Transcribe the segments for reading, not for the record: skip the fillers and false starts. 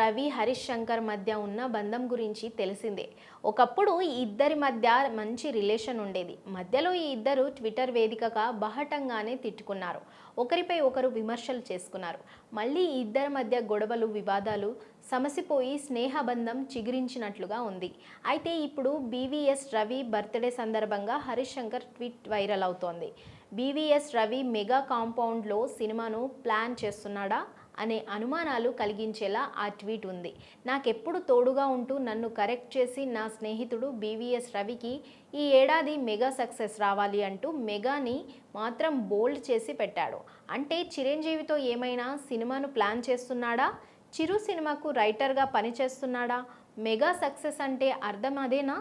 రవి, హరీష్ శంకర్ మధ్య ఉన్న బంధం గురించి తెలిసిందే. ఒకప్పుడు ఈ ఇద్దరి మధ్య మంచి రిలేషన్ ఉండేది. మధ్యలో ఈ ఇద్దరు ట్విట్టర్ వేదికగా బహటంగానే తిట్టుకున్నారు. ఒకరిపై ఒకరు విమర్శలు చేసుకున్నారు. మళ్ళీ ఈ ఇద్దరి మధ్య గొడవలు, వివాదాలు సమసిపోయి స్నేహబంధం చిగురించినట్లుగా ఉంది. అయితే ఇప్పుడు బీవీఎస్ రవి బర్త్డే సందర్భంగా హరీష్ శంకర్ ట్వీట్ వైరల్ అవుతోంది. బీవీఎస్ రవి మెగా కాంపౌండ్లో సినిమాను ప్లాన్ చేస్తున్నాడా అనే అనుమానాలు కలిగించేలా ఆ ట్వీట్ ఉంది. నాకెప్పుడు తోడుగా ఉంటూ నన్ను కరెక్ట్ చేసి నా స్నేహితుడు బీవీఎస్ రవికి ఈ ఏడాది మెగా సక్సెస్ రావాలి అంటూ మెగాని మాత్రం బోల్డ్ చేసి పెట్టాడు. అంటే చిరంజీవితో ఏమైనా సినిమాను ప్లాన్ చేస్తున్నాడా? చిరు సినిమాకు రైటర్గా పనిచేస్తున్నాడా? మెగా సక్సెస్ అంటే అర్థం అదేనా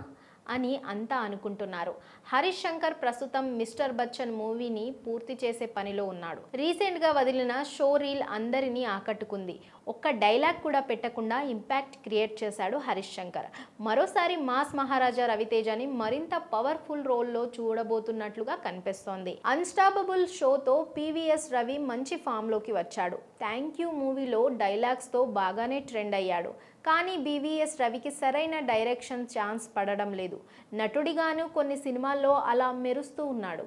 అని అంతా అనుకుంటున్నారు. హరీష్ శంకర్ ప్రస్తుతం మిస్టర్ బచ్చన్ మూవీని పూర్తి చేసే పనిలో ఉన్నాడు. రీసెంట్గా వదిలిన షో రీల్ అందరినీ ఆకట్టుకుంది. ఒక్క డైలాగ్ కూడా పెట్టకుండా ఇంపాక్ట్ క్రియేట్ చేశాడు హరీష్ శంకర్. మరోసారి మాస్ మహారాజా రవితేజని మరింత పవర్ఫుల్ రోల్లో చూడబోతున్నట్లుగా కనిపిస్తోంది. అన్స్టాపబుల్ షోతో పీవీఎస్ రవి మంచి ఫామ్లోకి వచ్చాడు. థ్యాంక్ యూ మూవీలో డైలాగ్స్తో బాగానే ట్రెండ్ అయ్యాడు. కానీ బీవీఎస్ రవికి సరైన డైరెక్షన్ ఛాన్స్ పడడం లేదు. నటుడిగాను కొన్ని సినిమాల్లో అలా మెరుస్తూ ఉన్నాడు.